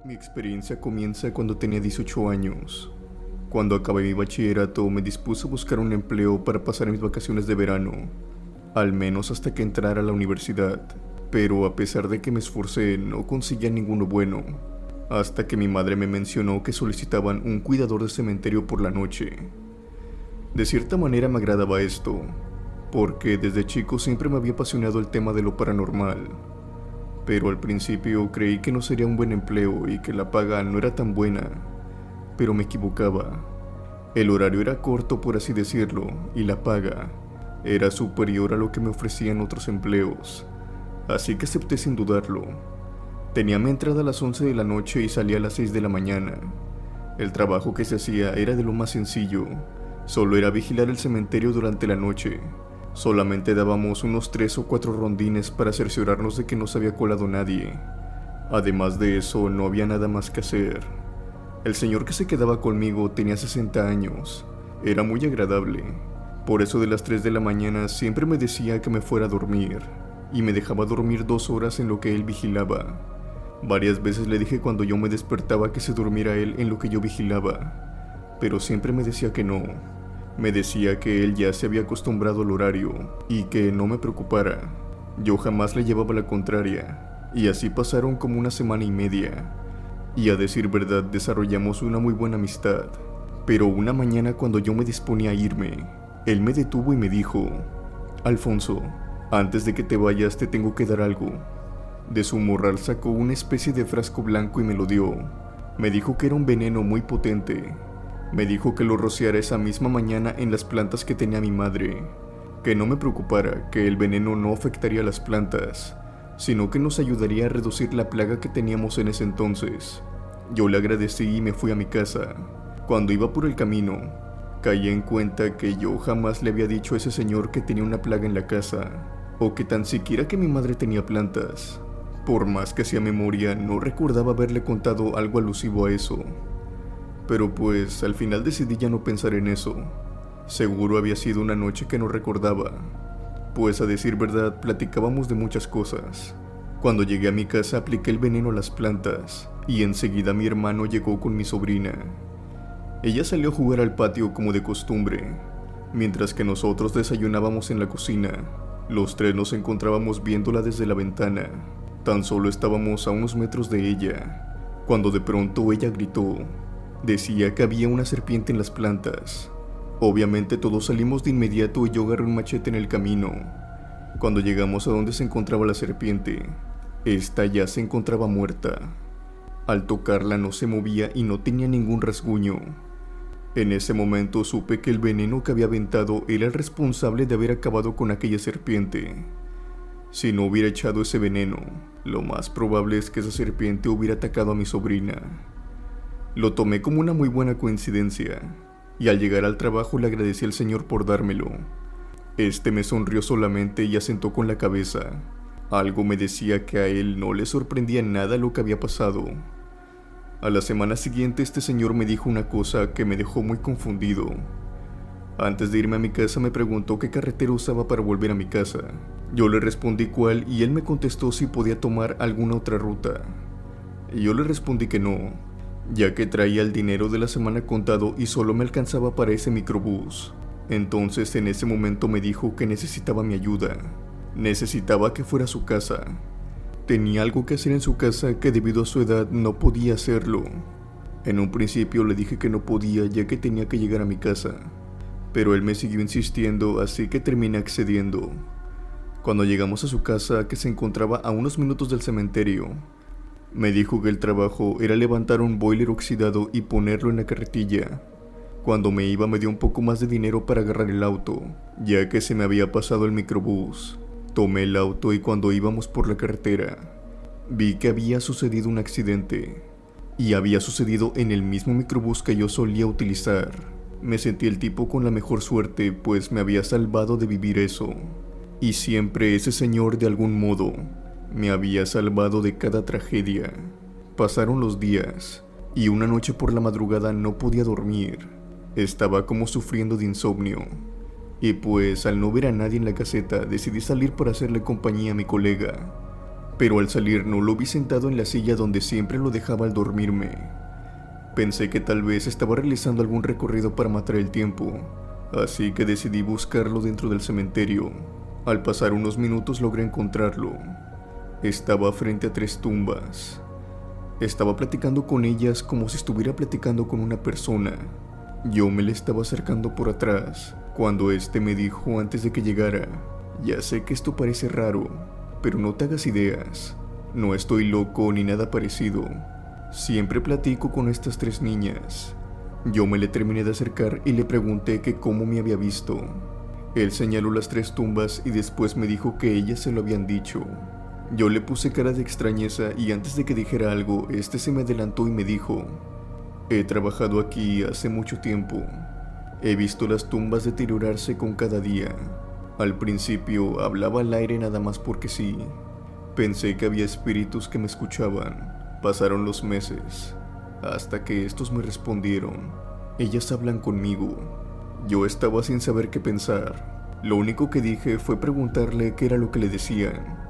Mi experiencia comienza cuando tenía 18 años. Cuando acabé mi bachillerato me dispuse a buscar un empleo para pasar mis vacaciones de verano, al menos hasta que entrara a la universidad. Pero a pesar de que me esforcé, no conseguía ninguno bueno, hasta que mi madre me mencionó que solicitaban un cuidador de cementerio por la noche. De cierta manera me agradaba esto, porque desde chico siempre me había apasionado el tema de lo paranormal. Pero al principio creí que no sería un buen empleo y que la paga no era tan buena, pero me equivocaba. El horario era corto, por así decirlo, y la paga era superior a lo que me ofrecían otros empleos, así que acepté sin dudarlo. Tenía mi entrada a las 11 de la noche y salía a las 6 de la mañana. El trabajo que se hacía era de lo más sencillo, solo era vigilar el cementerio durante la noche. Solamente dábamos unos 3 o 4 rondines para cerciorarnos de que no se había colado nadie. Además de eso, no había nada más que hacer. El señor que se quedaba conmigo tenía 60 años. Era muy agradable. Por eso de las 3 de la mañana siempre me decía que me fuera a dormir, y me dejaba dormir 2 horas en lo que él vigilaba. Varias veces le dije cuando yo me despertaba que se durmiera él en lo que yo vigilaba, pero siempre me decía que no. Me decía que él ya se había acostumbrado al horario y que no me preocupara. Yo jamás le llevaba la contraria, y así pasaron como una semana y media. Y a decir verdad desarrollamos una muy buena amistad. Pero una mañana cuando yo me disponía a irme, él me detuvo y me dijo: Alfonso, antes de que te vayas te tengo que dar algo. De su morral sacó una especie de frasco blanco y me lo dio. Me dijo que era un veneno muy potente. Me dijo que lo rociara esa misma mañana en las plantas que tenía mi madre, que no me preocupara, que el veneno no afectaría a las plantas, sino que nos ayudaría a reducir la plaga que teníamos en ese entonces. Yo le agradecí y me fui a mi casa. Cuando iba por el camino, caí en cuenta que yo jamás le había dicho a ese señor que tenía una plaga en la casa, o que tan siquiera que mi madre tenía plantas. Por más que hacía memoria, no recordaba haberle contado algo alusivo a eso. Pero pues al final decidí ya no pensar en eso. Seguro había sido una noche que no recordaba, pues a decir verdad platicábamos de muchas cosas. Cuando llegué a mi casa apliqué el veneno a las plantas y enseguida mi hermano llegó con mi sobrina. Ella salió a jugar al patio como de costumbre, mientras que nosotros desayunábamos en la cocina. Los tres nos encontrábamos viéndola desde la ventana. Tan solo estábamos a unos metros de ella, cuando de pronto ella gritó. Decía que había una serpiente en las plantas. Obviamente todos salimos de inmediato y yo agarré un machete en el camino. Cuando llegamos a donde se encontraba la serpiente, esta ya se encontraba muerta. Al tocarla no se movía y no tenía ningún rasguño. En ese momento supe que el veneno que había aventado era el responsable de haber acabado con aquella serpiente. Si no hubiera echado ese veneno, lo más probable es que esa serpiente hubiera atacado a mi sobrina. Lo tomé como una muy buena coincidencia, y al llegar al trabajo le agradecí al señor por dármelo. Este me sonrió solamente y asentó con la cabeza. Algo me decía que a él no le sorprendía nada lo que había pasado. A la semana siguiente este señor me dijo una cosa que me dejó muy confundido. Antes de irme a mi casa me preguntó qué carretera usaba para volver a mi casa. Yo le respondí cuál y él me contestó si podía tomar alguna otra ruta. Yo le respondí que no, ya que traía el dinero de la semana contado y solo me alcanzaba para ese microbús. Entonces en ese momento me dijo que necesitaba mi ayuda. Necesitaba que fuera a su casa. Tenía algo que hacer en su casa que debido a su edad no podía hacerlo. En un principio le dije que no podía ya que tenía que llegar a mi casa, pero él me siguió insistiendo, así que terminé accediendo. Cuando llegamos a su casa, que se encontraba a unos minutos del cementerio, me dijo que el trabajo era levantar un boiler oxidado y ponerlo en la carretilla. Cuando me iba me dio un poco más de dinero para agarrar el auto, ya que se me había pasado el microbús. Tomé el auto y cuando íbamos por la carretera, vi que había sucedido un accidente. Y había sucedido en el mismo microbús que yo solía utilizar. Me sentí el tipo con la mejor suerte, pues me había salvado de vivir eso. Y siempre ese señor de algún modo me había salvado de cada tragedia. Pasaron los días, y una noche por la madrugada no podía dormir. Estaba como sufriendo de insomnio. Y pues al no ver a nadie en la caseta, decidí salir para hacerle compañía a mi colega. pero al salir no lo vi sentado en la silla donde siempre lo dejaba al dormirme. Pensé que tal vez estaba realizando algún recorrido para matar el tiempo, así que decidí buscarlo dentro del cementerio. Al pasar unos minutos logré encontrarlo. Estaba frente a 3 tumbas. Estaba platicando con ellas como si estuviera platicando con una persona. Yo me le estaba acercando por atrás, cuando este me dijo antes de que llegara: ya sé que esto parece raro, pero no te hagas ideas. No estoy loco ni nada parecido. Siempre platico con estas 3 niñas. Yo me le terminé de acercar y le pregunté que cómo me había visto. Él señaló las 3 tumbas y después me dijo que ellas se lo habían dicho. Yo le puse cara de extrañeza y antes de que dijera algo, este se me adelantó y me dijo: he trabajado aquí hace mucho tiempo. He visto las tumbas deteriorarse con cada día. Al principio hablaba al aire nada más porque sí. Pensé que había espíritus que me escuchaban. Pasaron los meses, hasta que estos me respondieron: ellas hablan conmigo. Yo estaba sin saber qué pensar. Lo único que dije fue preguntarle qué era lo que le decían.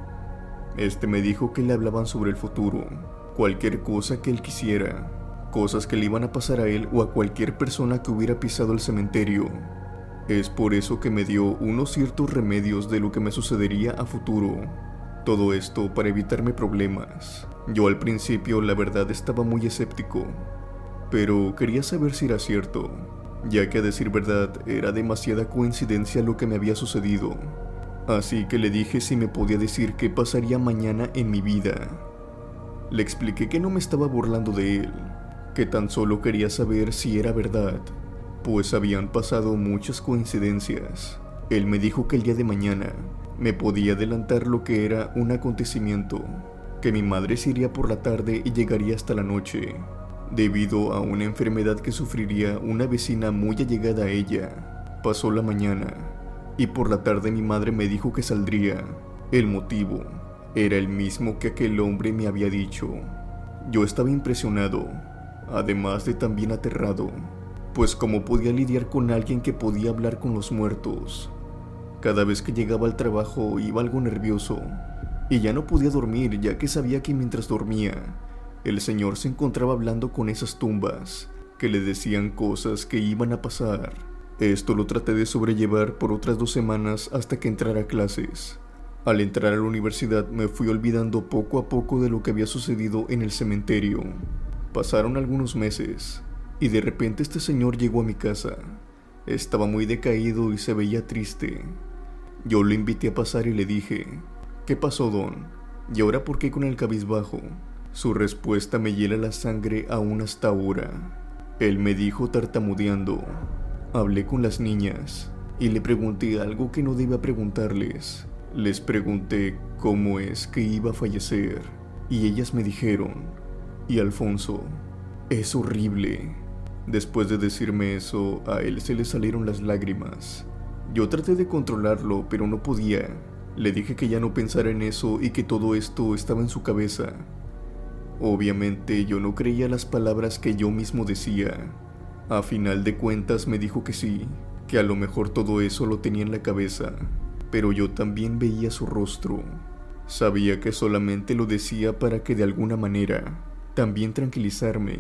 Este me dijo que le hablaban sobre el futuro, cualquier cosa que él quisiera, cosas que le iban a pasar a él o a cualquier persona que hubiera pisado el cementerio. Es por eso que me dio unos ciertos remedios de lo que me sucedería a futuro. Todo esto para evitarme problemas. Yo al principio la verdad estaba muy escéptico, pero quería saber si era cierto, ya que a decir verdad era demasiada coincidencia lo que me había sucedido. Así que le dije si me podía decir qué pasaría mañana en mi vida. Le expliqué que no me estaba burlando de él, que tan solo quería saber si era verdad, pues habían pasado muchas coincidencias. Él me dijo que el día de mañana me podía adelantar lo que era un acontecimiento, que mi madre se iría por la tarde y llegaría hasta la noche, debido a una enfermedad que sufriría una vecina muy allegada a ella. Pasó la mañana y por la tarde mi madre me dijo que saldría. El motivo era el mismo que aquel hombre me había dicho. Yo estaba impresionado, además de también aterrado, pues cómo podía lidiar con alguien que podía hablar con los muertos. Cada vez que llegaba al trabajo iba algo nervioso y ya no podía dormir, ya que sabía que mientras dormía el señor se encontraba hablando con esas tumbas que le decían cosas que iban a pasar. Esto lo traté de sobrellevar por otras 2 semanas hasta que entrara a clases. Al entrar a la universidad me fui olvidando poco a poco de lo que había sucedido en el cementerio. Pasaron algunos meses y de repente este señor llegó a mi casa. Estaba muy decaído y se veía triste. Yo lo invité a pasar y le dije: ¿qué pasó, don? ¿Y ahora por qué con el cabizbajo? Su respuesta me hiela la sangre aún hasta ahora. Él me dijo tartamudeando: hablé con las niñas y le pregunté algo que no debía preguntarles. Les pregunté cómo es que iba a fallecer y ellas me dijeron: y Alfonso, es horrible. Después de decirme eso, a él se le salieron las lágrimas. Yo traté de controlarlo, pero no podía. Le dije que ya no pensara en eso y que todo esto estaba en su cabeza. Obviamente yo no creía las palabras que yo mismo decía. A final de cuentas me dijo que sí, que a lo mejor todo eso lo tenía en la cabeza, pero yo también veía su rostro. Sabía que solamente lo decía para que de alguna manera también tranquilizarme.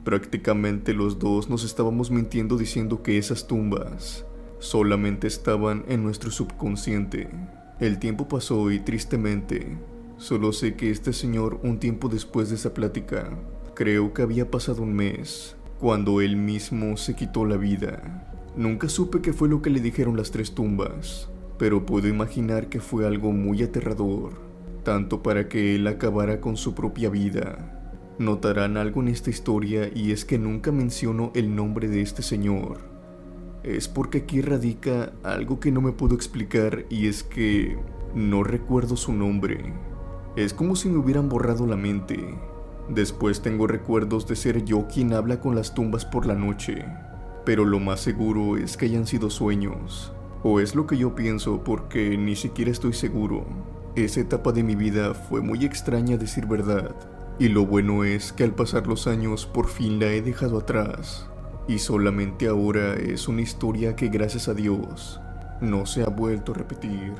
Prácticamente los dos nos estábamos mintiendo diciendo que esas tumbas solamente estaban en nuestro subconsciente. El tiempo pasó y tristemente, solo sé que este señor un tiempo después de esa plática, creo que había pasado un mes, cuando él mismo se quitó la vida. Nunca supe qué fue lo que le dijeron las 3 tumbas, pero puedo imaginar que fue algo muy aterrador, tanto para que él acabara con su propia vida. Notarán algo en esta historia y es que nunca menciono el nombre de este señor. Es porque aquí radica algo que no me puedo explicar y es que no recuerdo su nombre. Es como si me hubieran borrado la mente. Después tengo recuerdos de ser yo quien habla con las tumbas por la noche, pero lo más seguro es que hayan sido sueños. O es lo que yo pienso porque ni siquiera estoy seguro. Esa etapa de mi vida fue muy extraña a decir verdad. Y lo bueno es que al pasar los años por fin la he dejado atrás. Y solamente ahora es una historia que gracias a Dios no se ha vuelto a repetir.